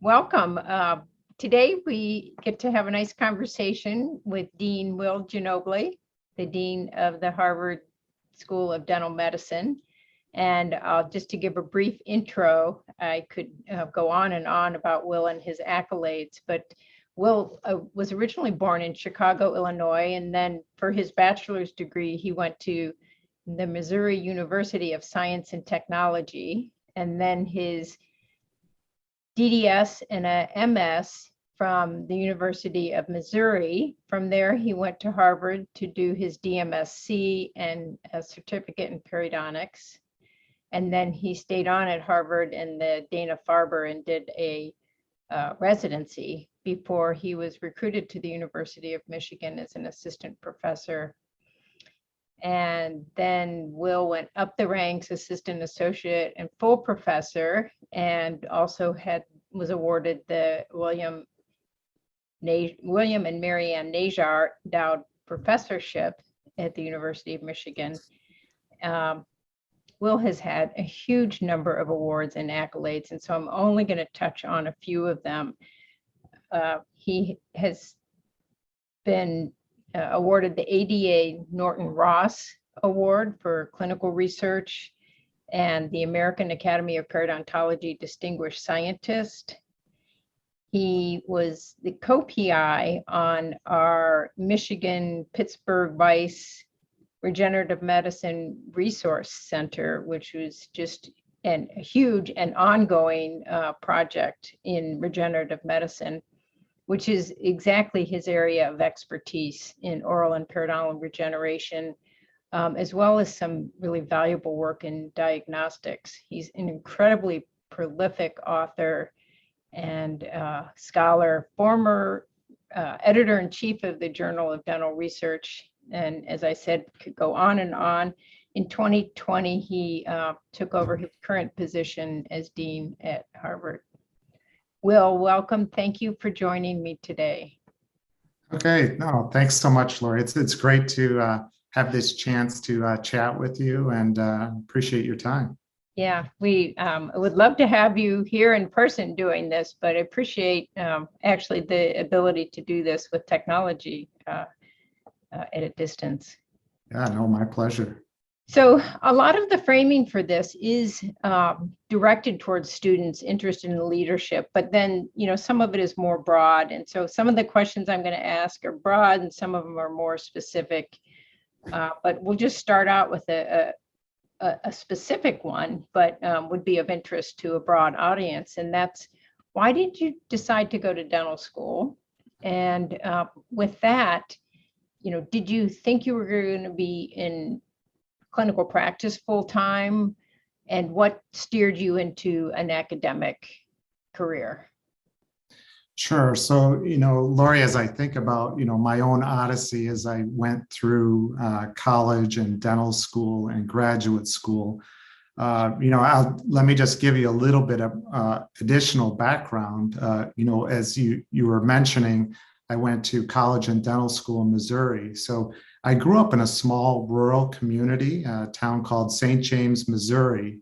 Welcome. Today we get to have a nice conversation with Dean Will Giannobile, the Dean of the Harvard School of Dental Medicine. And just to give a brief intro, I could go on and on about Will and his accolades, but Will was originally born in Chicago, Illinois, and then for his bachelor's degree, he went to the Missouri University of Science and Technology, and then his DDS and a MS from the University of Missouri. From there, he went to Harvard to do his DMSc and a certificate in periodontics. And then he stayed on at Harvard in the Dana-Farber and did a residency before he was recruited to the University of Michigan as an assistant professor. And then Will went up the ranks, assistant associate and full professor, and also was awarded the William and Mary Ann Najar Endowed Professorship at the University of Michigan. Will has had a huge number of awards and accolades, and so I'm only going to touch on a few of them. He has been awarded the ADA Norton Ross Award for clinical research and the American Academy of Periodontology Distinguished Scientist. He was the co-PI on our Michigan-Pittsburgh Weiss Regenerative Medicine Resource Center, which was just a huge and ongoing project in regenerative medicine, which is exactly his area of expertise in oral and periodontal regeneration, as well as some really valuable work in diagnostics. He's an incredibly prolific author and scholar, former editor-in-chief of the Journal of Dental Research. And as I said, could go on and on. In 2020, he took over his current position as dean at Harvard. Will, welcome. Thank you for joining me today. Okay, no, thanks so much, Lori. It's great to have this chance to chat with you, and appreciate your time. Yeah, we would love to have you here in person doing this, but I appreciate actually the ability to do this with technology at a distance. Yeah, no, my pleasure. So a lot of the framing for this is directed towards students interested in leadership, but then, some of it is more broad. And so some of the questions I'm going to ask are broad and some of them are more specific. But we'll just start out with a specific one, but would be of interest to a broad audience. And that's, why did you decide to go to dental school? And with that, did you think you were going to be in clinical practice full time? And what steered you into an academic career? Sure. So, Lori, as I think about, my own odyssey as I went through college and dental school and graduate school, let me just give you a little bit of additional background. As you were mentioning, I went to college and dental school in Missouri. So I grew up in a small rural community, a town called St. James, Missouri.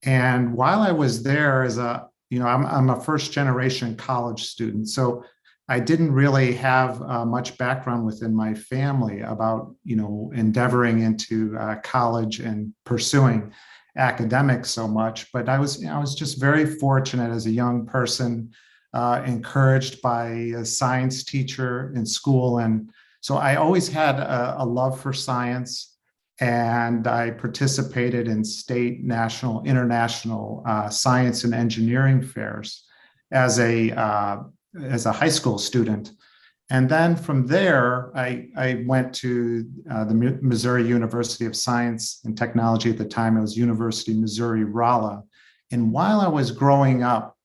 And while I was there I'm a first generation college student. So I didn't really have much background within my family about, endeavoring into college and pursuing academics so much. But I was just very fortunate as a young person, encouraged by a science teacher in school. And so I always had a love for science, and I participated in state, national, international science and engineering fairs as a high school student. And then from there, I went to the Missouri University of Science and Technology. At the time, it was University of Missouri-Rolla. And while I was growing up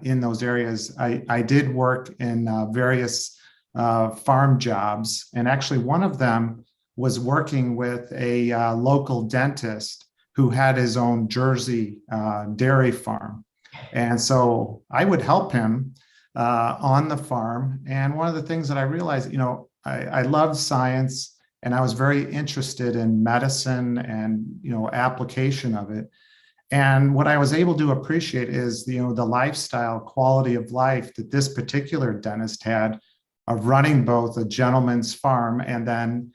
in those areas, I did work in various farm jobs. And actually, one of them was working with a local dentist who had his own Jersey dairy farm. And so I would help him on the farm. And one of the things that I realized, I loved science, and I was very interested in medicine and, application of it. And what I was able to appreciate is, the lifestyle quality of life that this particular dentist had of running both a gentleman's farm and then,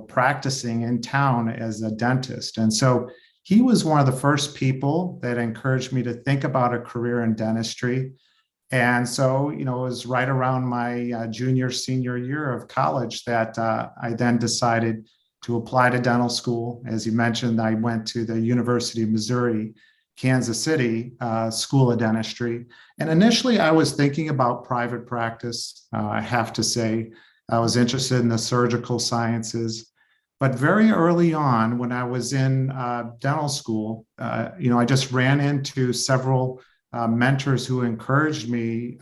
practicing in town as a dentist. And so he was one of the first people that encouraged me to think about a career in dentistry. And so, it was right around my junior, senior year of college that I then decided to apply to dental school. As you mentioned, I went to the University of Missouri, Kansas City School of Dentistry. And initially, I was thinking about private practice. I have to say, I was interested in the surgical sciences. But very early on, when I was in dental school, I just ran into several mentors who encouraged me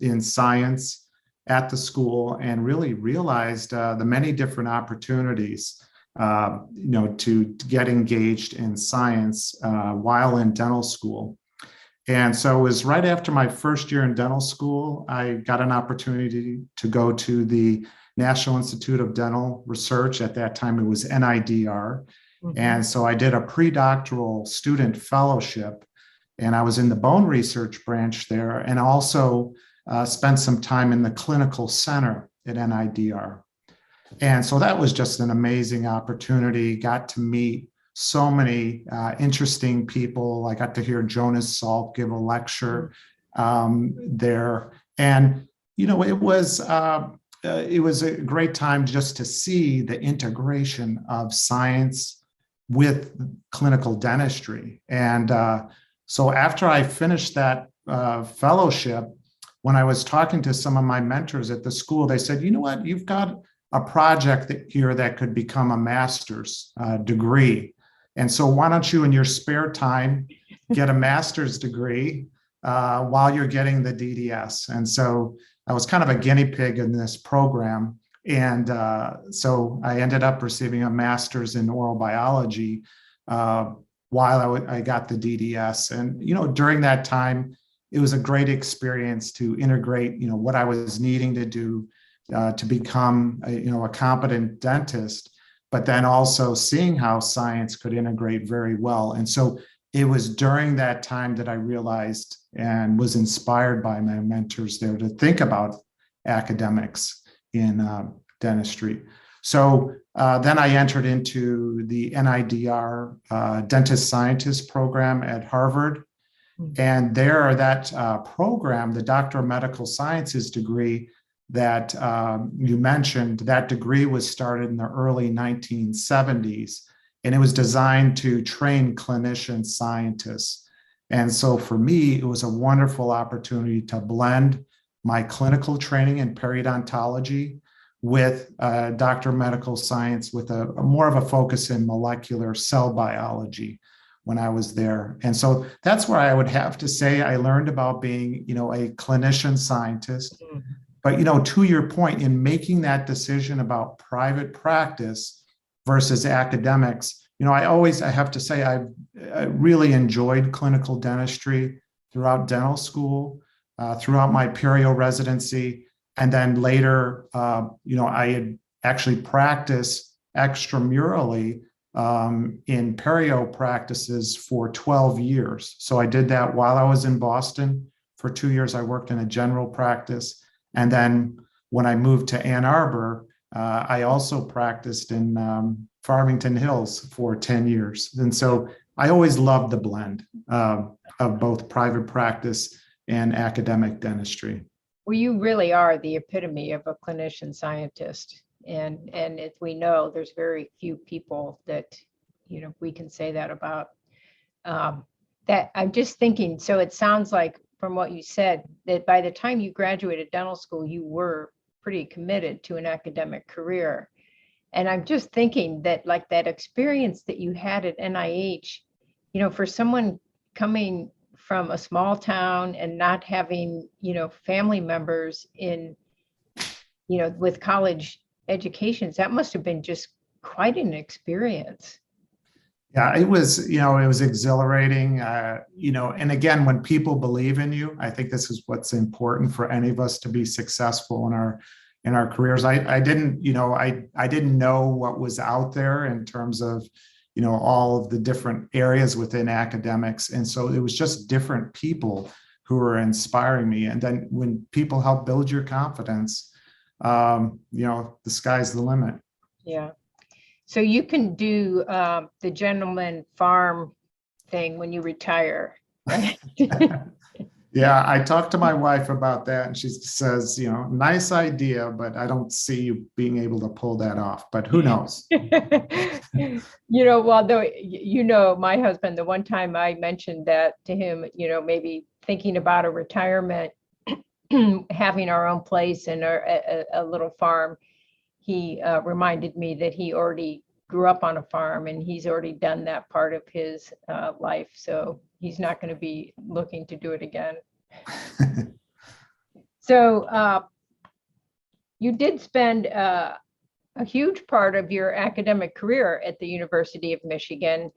in science at the school and really realized the many different opportunities, to get engaged in science while in dental school. And so it was right after my first year in dental school, I got an opportunity to go to the National Institute of Dental Research. At that time, it was NIDR. Mm-hmm. And so I did a pre-doctoral student fellowship, and I was in the bone research branch there, and also spent some time in the clinical center at NIDR. And so that was just an amazing opportunity. Got to meet so many interesting people. I got to hear Jonas Salk give a lecture there. And, it was a great time just to see the integration of science with clinical dentistry. And so after I finished that fellowship, when I was talking to some of my mentors at the school, they said, you know what, you've got a project here that could become a master's degree. And so why don't you, in your spare time, get a master's degree while you're getting the DDS? And so I was kind of a guinea pig in this program. And so I ended up receiving a master's in oral biology while I got the DDS. And, during that time, it was a great experience to integrate, what I was needing to do to become, a competent dentist, but then also seeing how science could integrate very well. And so it was during that time that I realized and was inspired by my mentors there to think about academics in dentistry. So then I entered into the NIDR Dentist Scientist program at Harvard. And there, that program, the Doctor of Medical Sciences degree that you mentioned, that degree was started in the early 1970s, and it was designed to train clinician scientists. And so for me, it was a wonderful opportunity to blend my clinical training in periodontology with Doctor of Medical Science with a more of a focus in molecular cell biology when I was there. And so that's where I would have to say I learned about being, a clinician scientist. But, to your point, in making that decision about private practice versus academics, I have to say I really enjoyed clinical dentistry throughout dental school, throughout my perio residency. And then later, I had actually practiced extramurally in perio practices for 12 years. So I did that while I was in Boston. For 2 years, I worked in a general practice. And then when I moved to Ann Arbor, I also practiced in Farmington Hills for 10 years. And so I always loved the blend of both private practice and academic dentistry. Well, you really are the epitome of a clinician scientist. And as we know, there's very few people that, we can say that about. That I'm just thinking, so it sounds like from what you said, that by the time you graduated dental school, you were pretty committed to an academic career. And I'm just thinking that like that experience that you had at NIH, for someone coming from a small town and not having, family members in, with college educations, that must have been just quite an experience. Yeah, it was exhilarating, and again, when people believe in you, I think this is what's important for any of us to be successful in our careers. I didn't know what was out there in terms of, all of the different areas within academics. And so it was just different people who were inspiring me. And then when people help build your confidence, the sky's the limit. Yeah. So you can do the gentleman farm thing when you retire, right? Yeah, I talked to my wife about that, and she says, nice idea, but I don't see you being able to pull that off. But who knows? Well, though, my husband, the one time I mentioned that to him, maybe thinking about a retirement, having our own place and a little farm, he reminded me that he already grew up on a farm and he's already done that part of his life. So he's not going to be looking to do it again. So you did spend a huge part of your academic career at the University of Michigan.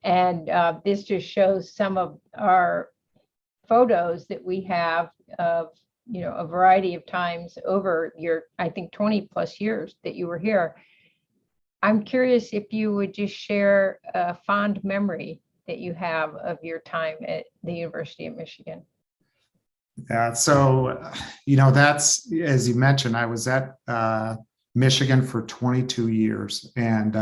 And this just shows some of our photos that we have of, a variety of times over your, I think, 20 plus years that you were here. I'm curious if you would just share a fond memory that you have of your time at the University of Michigan. Yeah, so, that's, as you mentioned, I was at Michigan for 22 years, and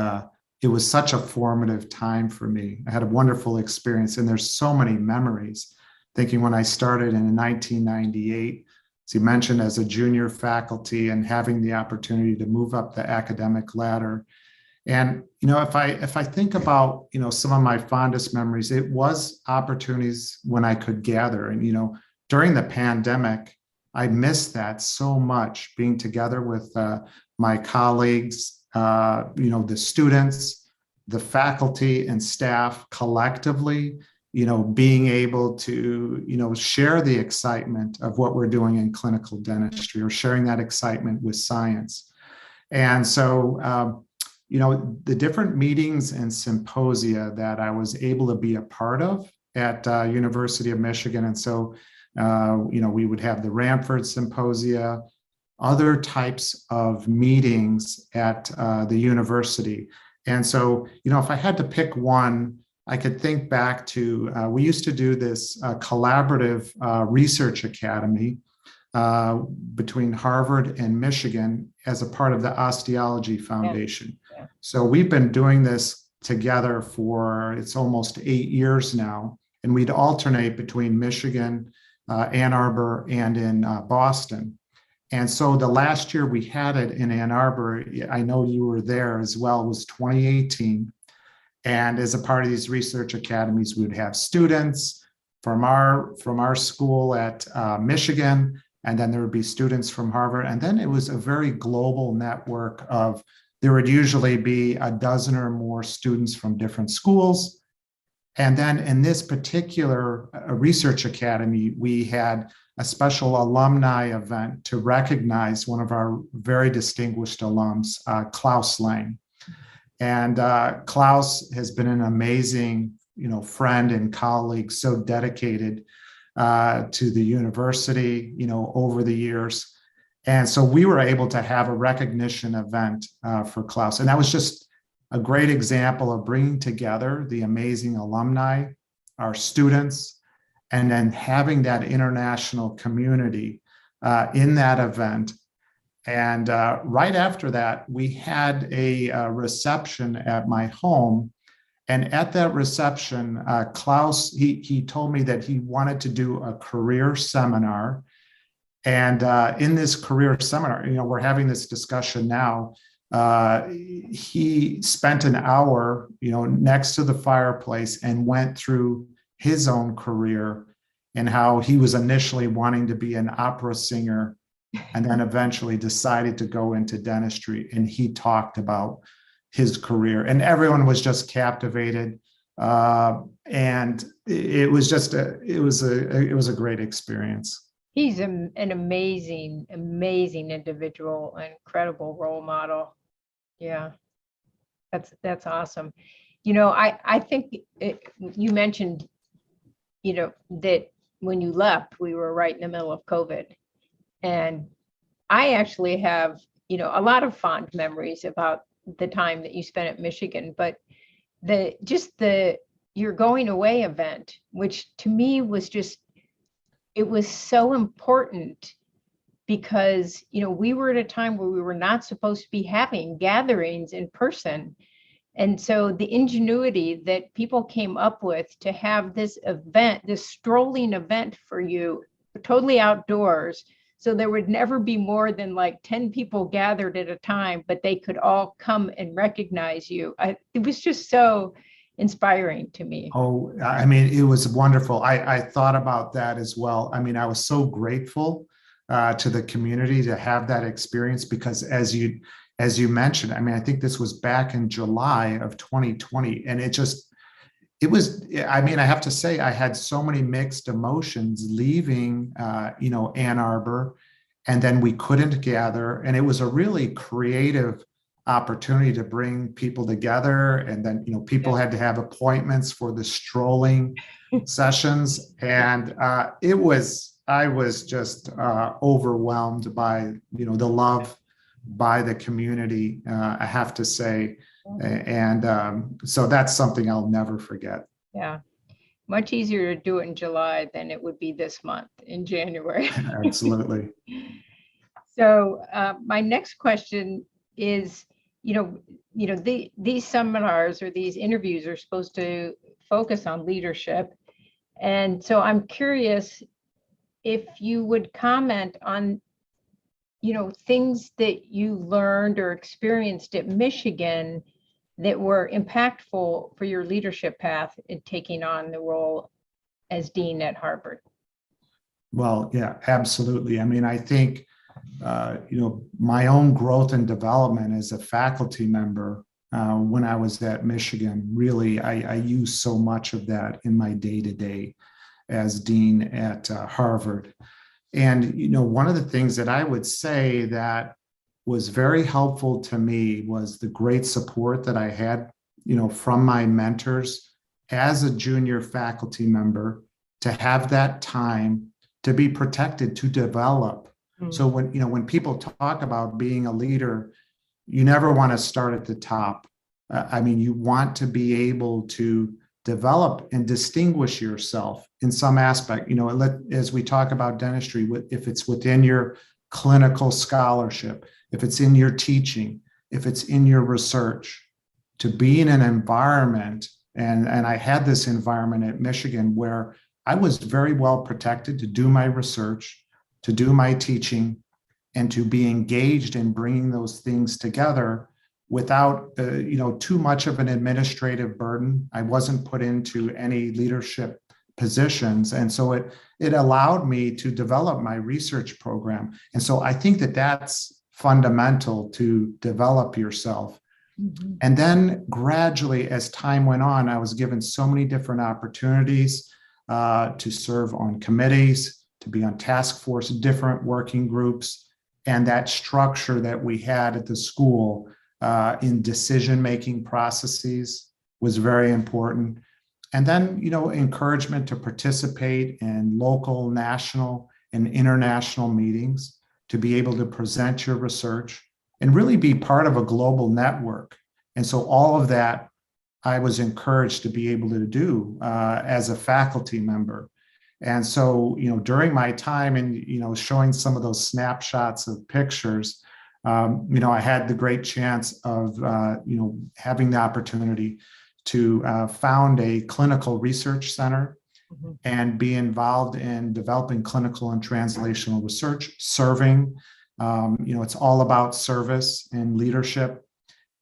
it was such a formative time for me. I had a wonderful experience, and there's so many memories. Thinking when I started in 1998, as you mentioned, as a junior faculty and having the opportunity to move up the academic ladder. And, if I think about, some of my fondest memories, it was opportunities when I could gather. And, during the pandemic, I missed that so much, being together with my colleagues, the students, the faculty and staff collectively, being able to, share the excitement of what we're doing in clinical dentistry, or sharing that excitement with science. And so, the different meetings and symposia that I was able to be a part of at University of Michigan. And so, we would have the Ramford Symposia, other types of meetings at the university. And so, if I had to pick one, I could think back to, we used to do this collaborative research academy between Harvard and Michigan as a part of the Osteology Foundation. Yeah. So we've been doing this together for, it's almost 8 years now, and we'd alternate between Michigan, Ann Arbor, and in Boston. And so the last year we had it in Ann Arbor, I know you were there as well, was 2018. And as a part of these research academies, we would have students from our school at Michigan, and then there would be students from Harvard. And then it was a very global network of, there would usually be a dozen or more students from different schools. And then in this particular research academy, we had a special alumni event to recognize one of our very distinguished alums, Klaus Lang. And Klaus has been an amazing, friend and colleague, so dedicated to the university, over the years. And so we were able to have a recognition event for Klaus. And that was just a great example of bringing together the amazing alumni, our students, and then having that international community in that event. And right after that, we had a reception at my home. And at that reception, Klaus, he told me that he wanted to do a career seminar. And in this career seminar, we're having this discussion now. He spent an hour, next to the fireplace and went through his own career and how he was initially wanting to be an opera singer and then eventually decided to go into dentistry. And he talked about his career, and everyone was just captivated. And it was just it was a great experience. He's an amazing individual, an incredible role model. Yeah, that's awesome. I think you mentioned, that when you left, we were right in the middle of COVID. And I actually have, a lot of fond memories about the time that you spent at Michigan. But the your going away event, which to me was just, it was so important because, we were at a time where we were not supposed to be having gatherings in person. And so the ingenuity that people came up with to have this event, this strolling event for you, totally outdoors. So there would never be more than like 10 people gathered at a time, but they could all come and recognize you. It was just so inspiring to me. Oh, I mean, it was wonderful. I thought about that as well. I mean, I was so grateful to the community to have that experience because as you mentioned, I mean, I think this was back in July of 2020, and it was, I mean, I have to say, I had so many mixed emotions leaving, Ann Arbor, and then we couldn't gather, and it was a really creative opportunity to bring people together. And then, people had to have appointments for the strolling sessions. And I was just overwhelmed by, the love by the community, I have to say. And so that's something I'll never forget. Yeah. Much easier to do it in July than it would be this month in January. Absolutely. So my next question is, these seminars or these interviews are supposed to focus on leadership. And so I'm curious if you would comment on, things that you learned or experienced at Michigan that were impactful for your leadership path in taking on the role as dean at Harvard. Well, yeah, absolutely. I mean, I think, my own growth and development as a faculty member when I was at Michigan, really, I used so much of that in my day-to-day as dean at Harvard. And, one of the things that I would say that was very helpful to me was the great support that I had, from my mentors as a junior faculty member, to have that time to be protected, to develop. So when people talk about being a leader, you never want to start at the top. I mean, you want to be able to develop and distinguish yourself in some aspect. As we talk about dentistry, if it's within your clinical scholarship, if it's in your teaching, if it's in your research, to be in an environment, and I had this environment at Michigan where I was very well protected to do my research, to do my teaching, and to be engaged in bringing those things together without, too much of an administrative burden. I wasn't put into any leadership positions. And so it allowed me to develop my research program. And so I think that that's fundamental to develop yourself. Mm-hmm. And then gradually, as time went on, I was given so many different opportunities to serve on committees, to be on task force, different working groups, and that structure that we had at the school in decision-making processes was very important. And then, encouragement to participate in local, national, and international meetings, to be able to present your research and really be part of a global network. And so all of that I was encouraged to be able to do as a faculty member. And so, during my time and, showing some of those snapshots of pictures, I had the great chance of, having the opportunity to found a clinical research center and be involved in developing clinical and translational research, serving. It's all about service and leadership.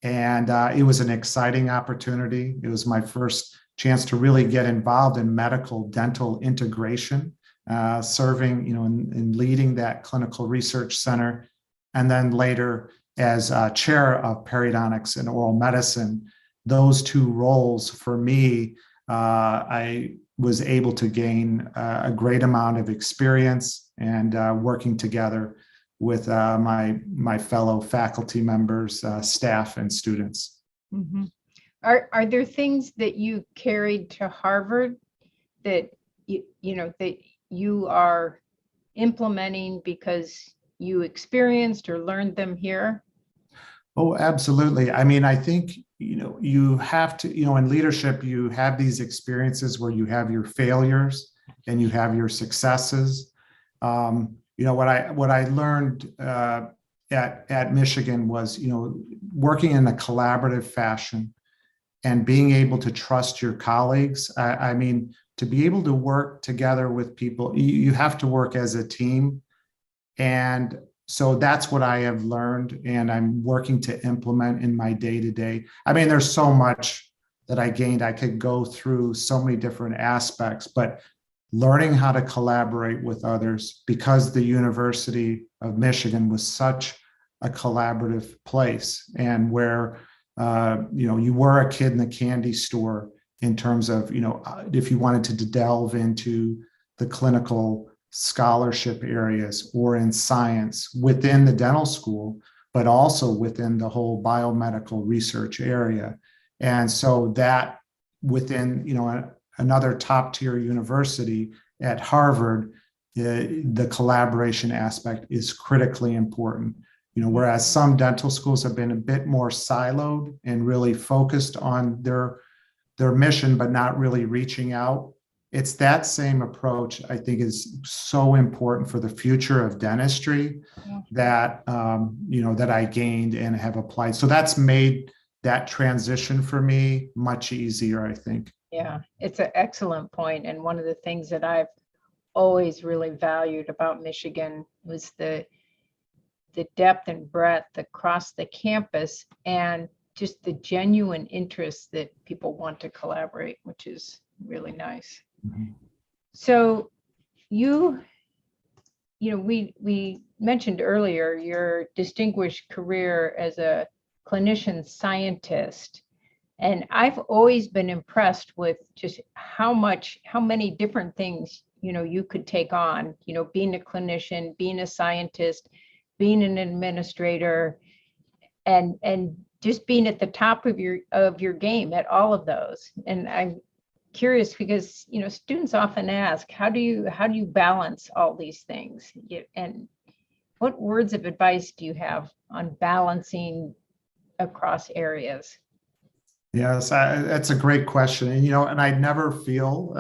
And it was an exciting opportunity. It was my first chance to really get involved in medical dental integration, serving, and leading that clinical research center. And then later as chair of periodontics and oral medicine, those two roles for me, I was able to gain a great amount of experience and working together with my fellow faculty members, staff, and students. Mm-hmm. Are there things that you carried to Harvard that that you are implementing because you experienced or learned them here? Oh, absolutely. I mean, I think, you have to, in leadership, you have these experiences where you have your failures and you have your successes. What I learned at Michigan was, working in a collaborative fashion and being able to trust your colleagues. I mean, to be able to work together with people, you have to work as a team. And so that's what I have learned, and I'm working to implement in my day to day. I mean, there's so much that I gained. I could go through so many different aspects, but learning how to collaborate with others, because the University of Michigan was such a collaborative place, and where you were a kid in the candy store in terms of, if you wanted to delve into the clinical scholarship areas or in science within the dental school, but also within the whole biomedical research area. And so that within, another top tier university at Harvard, the collaboration aspect is critically important. Whereas some dental schools have been a bit more siloed and really focused on their mission, but not really reaching out. It's that same approach, I think, is so important for the future of dentistry that, that I gained and have applied. So that's made that transition for me much easier, I think. Yeah, it's an excellent point. And one of the things that I've always really valued about Michigan was the depth and breadth across the campus and just the genuine interest that people want to collaborate, which is really nice. Mhm. So you we mentioned earlier your distinguished career as a clinician scientist. And I've always been impressed with just how many different things, you could take on, being a clinician, being a scientist, being an administrator, and just being at the top of your game at all of those. And I'm curious because, students often ask, how do you balance all these things? And what words of advice do you have on balancing across areas? Yes, that's a great question. And I never feel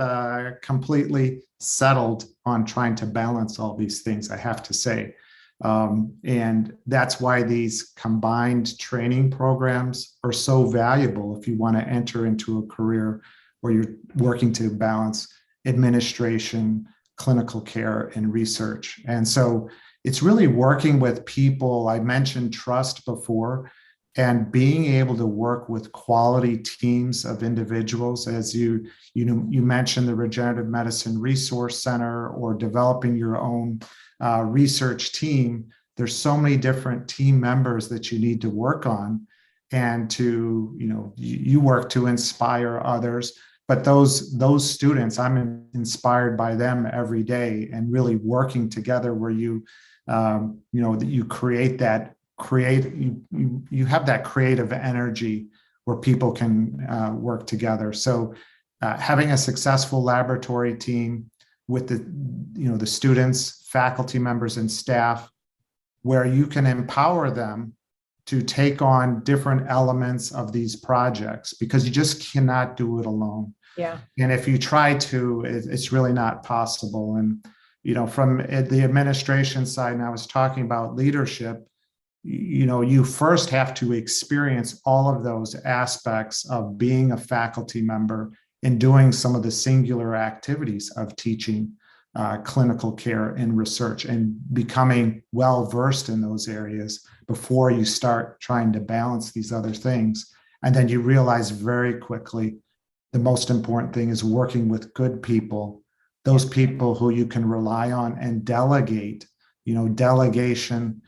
completely settled on trying to balance all these things, I have to say. And that's why these combined training programs are so valuable if you want to enter into a career where you're working to balance administration, clinical care, and research. And so it's really working with people. I mentioned trust before, and being able to work with quality teams of individuals, as you mentioned the Regenerative Medicine Resource Center, or developing your own research team. There's so many different team members that you need to work on, and to, you work to inspire others. But those students, I'm inspired by them every day, and really working together where that you you have that creative energy where people can work together. So having a successful laboratory team with the students, faculty members, and staff, where you can empower them to take on different elements of these projects, because you just cannot do it alone. Yeah. And if you try to, it's really not possible. And from the administration side, and I was talking about leadership, you first have to experience all of those aspects of being a faculty member and doing some of the singular activities of teaching clinical care and research, and becoming well versed in those areas before you start trying to balance these other things. And then you realize very quickly the most important thing is working with good people, those people who you can rely on, and delegate. Delegation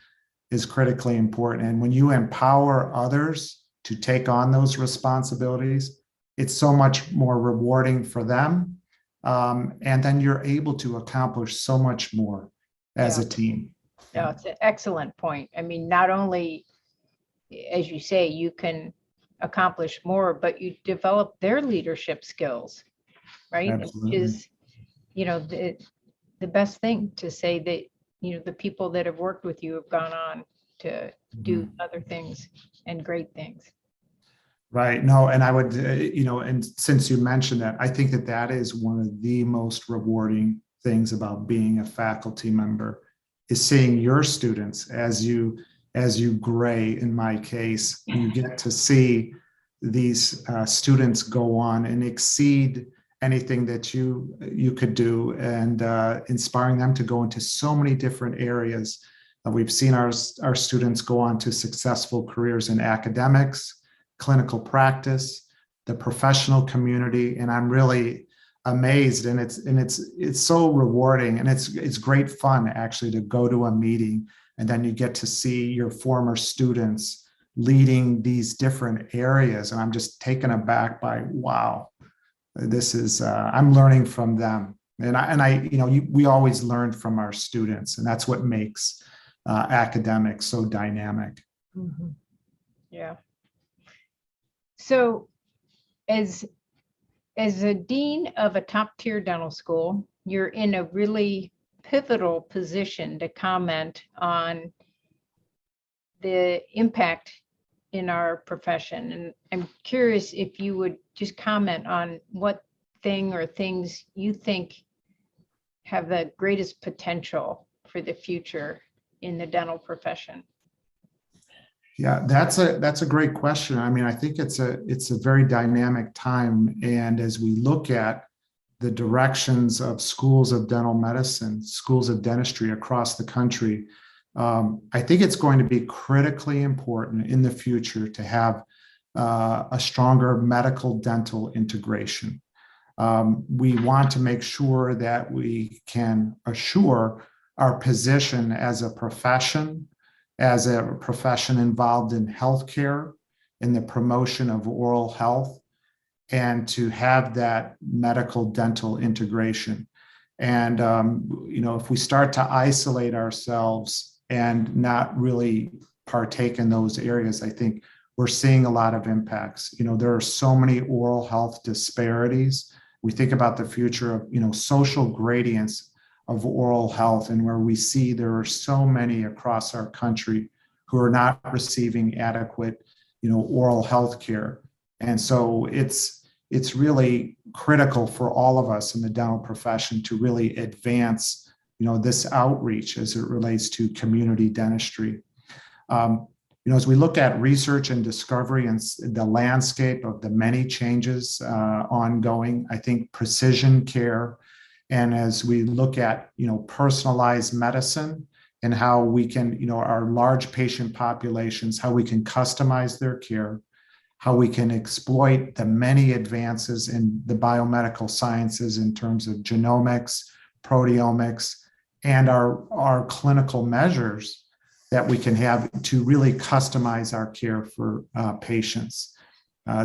is critically important. And when you empower others to take on those responsibilities, it's so much more rewarding for them. And then you're able to accomplish so much more as a team. No, it's an excellent point. I mean, not only, as you say, you can accomplish more, but you develop their leadership skills, right? Which Absolutely. is, the best thing to say, that, the people that have worked with you have gone on to do other things and great things. Right. No, and I would, and since you mentioned that, I think that that is one of the most rewarding things about being a faculty member is seeing your students as you gray. In my case, you get to see these students go on and exceed anything that you could do, and inspiring them to go into so many different areas. We've seen our students go on to successful careers in academics, clinical practice, the professional community, and I'm really amazed. And it's so rewarding, and it's great fun actually to go to a meeting and then you get to see your former students leading these different areas, and I'm just taken aback by, wow, this is I'm learning from them, and we always learn from our students, and that's what makes academics so dynamic. Mm-hmm. Yeah. So as a dean of a top-tier dental school, you're in a really pivotal position to comment on the impact in our profession. And I'm curious if you would just comment on what thing or things you think have the greatest potential for the future in the dental profession. Yeah, that's a great question. I mean, I think it's a very dynamic time. And as we look at the directions of schools of dental medicine, schools of dentistry across the country, I think it's going to be critically important in the future to have a stronger medical dental integration. We want to make sure that we can assure our position as a profession involved in healthcare, in the promotion of oral health, and to have that medical dental integration. And, if we start to isolate ourselves and not really partake in those areas, I think we're seeing a lot of impacts. There are so many oral health disparities. We think about the future of, social gradients of oral health, and where we see there are so many across our country who are not receiving adequate, oral health care. And so it's really critical for all of us in the dental profession to really advance, this outreach as it relates to community dentistry. As we look at research and discovery and the landscape of the many changes ongoing, I think precision care, and as we look at, personalized medicine and how we can, our large patient populations, how we can customize their care, how we can exploit the many advances in the biomedical sciences in terms of genomics, proteomics, and our clinical measures that we can have to really customize our care for patients.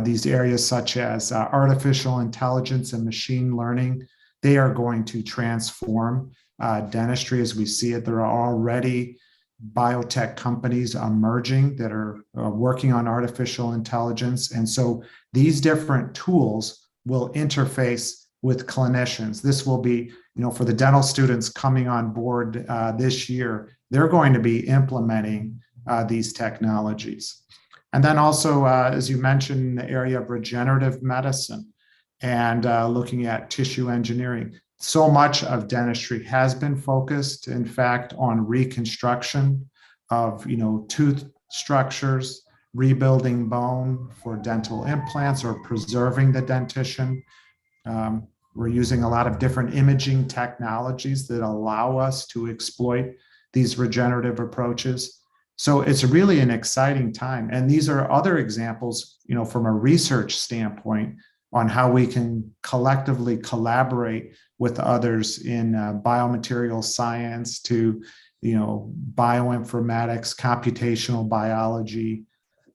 These areas such as artificial intelligence and machine learning, they are going to transform dentistry as we see it. There are already biotech companies emerging that are working on artificial intelligence. And so these different tools will interface with clinicians. This will be, for the dental students coming on board this year, they're going to be implementing these technologies. And then also, as you mentioned, the area of regenerative medicine and looking at tissue engineering. So much of dentistry has been focused, in fact, on reconstruction of, tooth structures, rebuilding bone for dental implants or preserving the dentition. We're using a lot of different imaging technologies that allow us to exploit these regenerative approaches. So it's really an exciting time. And these are other examples, from a research standpoint on how we can collectively collaborate with others in biomaterial science to, bioinformatics, computational biology,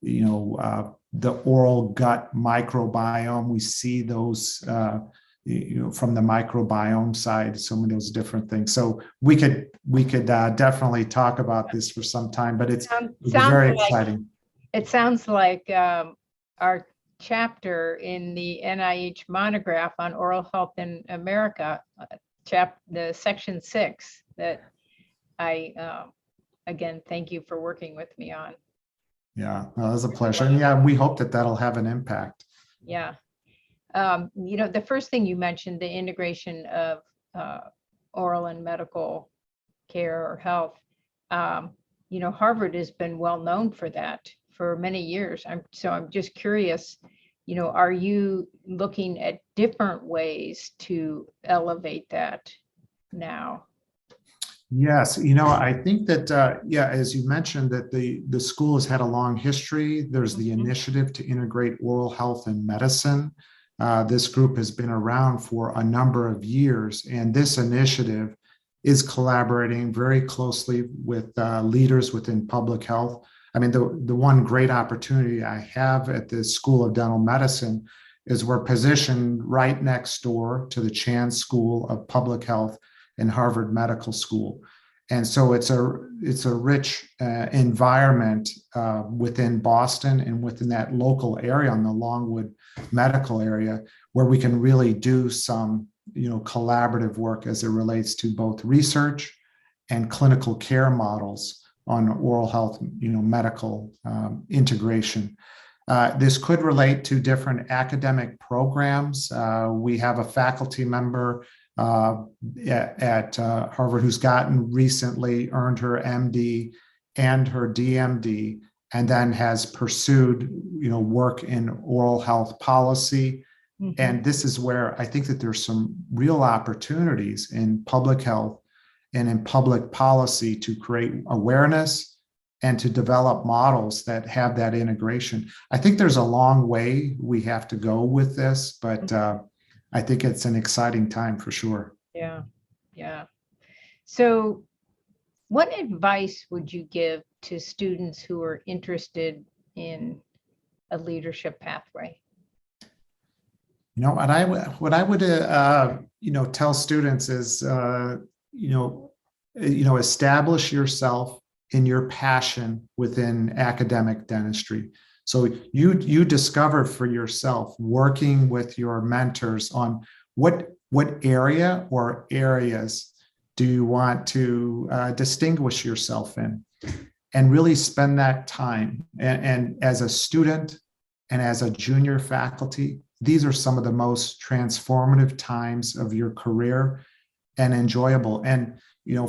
the oral gut microbiome. We see those, from the microbiome side, some of those different things. So we could definitely talk about this for some time, but it's very exciting. It sounds like our chapter in the NIH monograph on oral health in America, the section 6 that I again, thank you for working with me on. Yeah, no, that was a pleasure. And yeah, we hope that that'll have an impact. Yeah. The first thing you mentioned, the integration of oral and medical care or health. Harvard has been well known for that for many years. I'm just curious, are you looking at different ways to elevate that now? Yes, I think that, yeah, as you mentioned, that the school has had a long history. There's the initiative to integrate oral health and medicine. This group has been around for a number of years, and this initiative is collaborating very closely with leaders within public health. I mean, the one great opportunity I have at the School of Dental Medicine is we're positioned right next door to the Chan School of Public Health in Harvard Medical School. And so it's a rich environment within Boston and within that local area on the Longwood medical area where we can really do some collaborative work as it relates to both research and clinical care models on oral health medical integration. This could relate to different academic programs. We have a faculty member at Harvard who's recently earned her MD and her DMD, and then has pursued work in oral health policy. Mm-hmm. And this is where I think that there's some real opportunities in public health and in public policy to create awareness and to develop models that have that integration. I think there's a long way we have to go with this, but I think it's an exciting time for sure. Yeah. Yeah. So what advice would you give to students who are interested in a leadership pathway? What I would tell students is establish yourself in your passion within academic dentistry. So you discover for yourself, working with your mentors, on what area or areas do you want to distinguish yourself in, and really spend that time. And as a student and as a junior faculty, these are some of the most transformative times of your career and enjoyable. And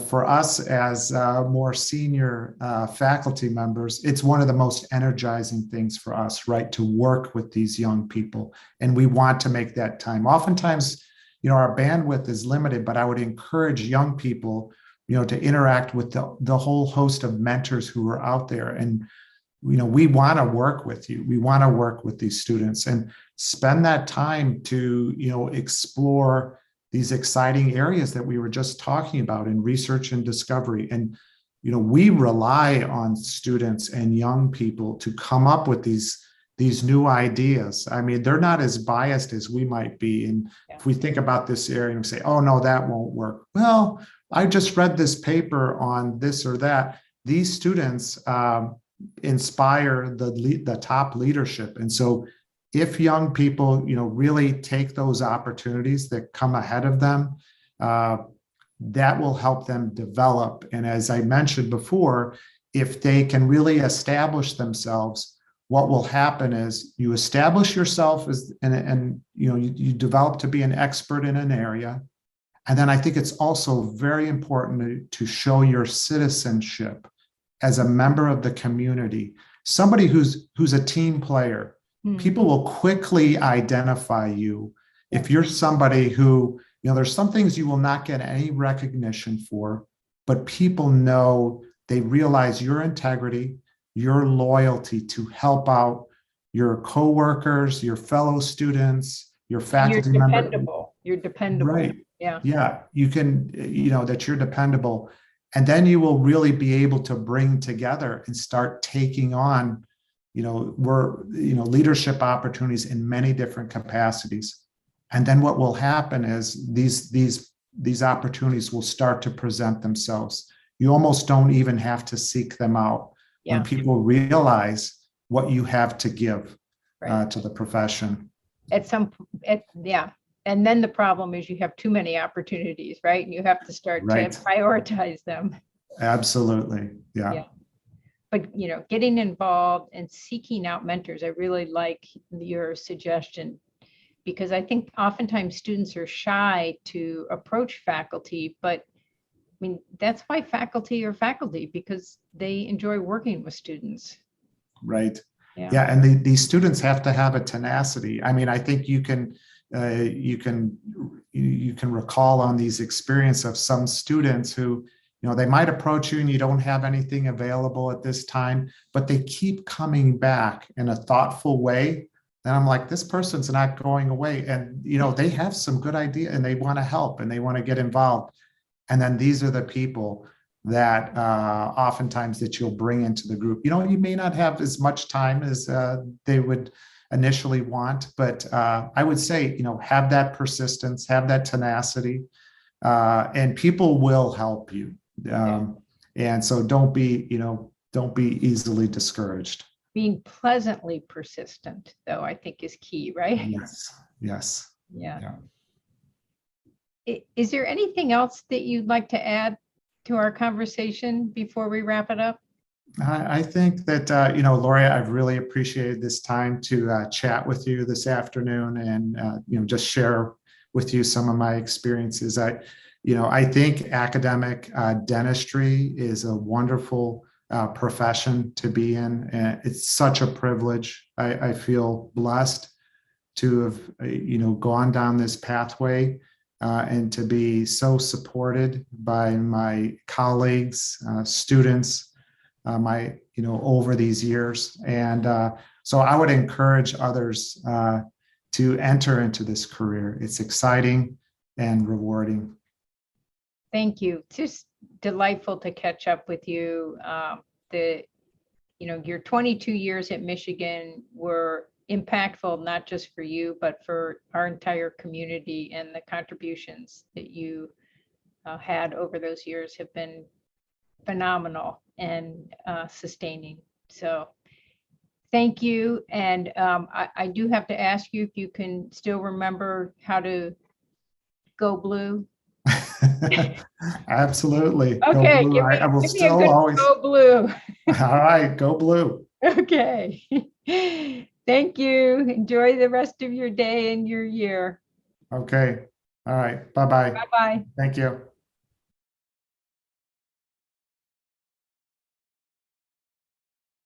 for us as more senior faculty members, it's one of the most energizing things for us, right, to work with these young people. And we want to make that time. Oftentimes, our bandwidth is limited, but I would encourage young people, to interact with the whole host of mentors who are out there. And, we want to work with you. We want to work with these students and spend that time to, explore these exciting areas that we were just talking about in research and discovery. And, we rely on students and young people to come up with these new ideas. I mean, they're not as biased as we might be. And if we think about this area and we say, oh, no, that won't work. Well, I just read this paper on this or that. These students inspire the top leadership. And so if young people, really take those opportunities that come ahead of them, that will help them develop. And as I mentioned before, if they can really establish themselves, what will happen is you establish yourself and you develop to be an expert in an area. And then I think it's also very important to show your citizenship as a member of the community, somebody who's a team player. People will quickly identify you if you're somebody who, there's some things you will not get any recognition for, but people know, they realize your integrity, your loyalty to help out your coworkers, your fellow students, your faculty members. You're dependable. You're dependable. Right. Yeah. Yeah. You can, that you're dependable. And then you will really be able to bring together and start taking on, leadership opportunities in many different capacities. And then what will happen is these opportunities will start to present themselves. You almost don't even have to seek them out. When people realize what you have to give to the profession. And then the problem is you have too many opportunities, right? And you have to start to prioritize them. Absolutely. Yeah. Yeah. But, getting involved and seeking out mentors, I really like your suggestion, because I think oftentimes students are shy to approach faculty, but I mean, that's why faculty are faculty, because they enjoy working with students. Right. Yeah. Yeah, and these students have to have a tenacity. I mean, I think you can recall on these experience of some students who, they might approach you and you don't have anything available at this time, but they keep coming back in a thoughtful way. And I'm like, this person's not going away. And, they have some good idea and they want to help and they want to get involved. And then these are the people that oftentimes that you'll bring into the group. You may not have as much time as they would initially want, but I would say, have that persistence, have that tenacity, and people will help you. And so don't be easily discouraged. Being pleasantly persistent, though, I think is key, right? Yes. Yes. Yeah. Is there anything else that you'd like to add to our conversation before we wrap it up? I think that, Lori, I've really appreciated this time to chat with you this afternoon and, just share with you some of my experiences. I think academic dentistry is a wonderful profession to be in. And it's such a privilege. I feel blessed to have, gone down this pathway and to be so supported by my colleagues, students, over these years. And so I would encourage others to enter into this career. It's exciting and rewarding. Thank you. Just delightful to catch up with you. Your 22 years at Michigan were impactful, not just for you, but for our entire community, and the contributions that you had over those years have been phenomenal and sustaining. So thank you. And I do have to ask you if you can still remember how to go blue. Absolutely. Okay, Go blue. I will give me a still good always. go blue. All right, go blue. Okay. Thank you. Enjoy the rest of your day and your year. Okay. All right. Bye-bye. Bye-bye. Thank you.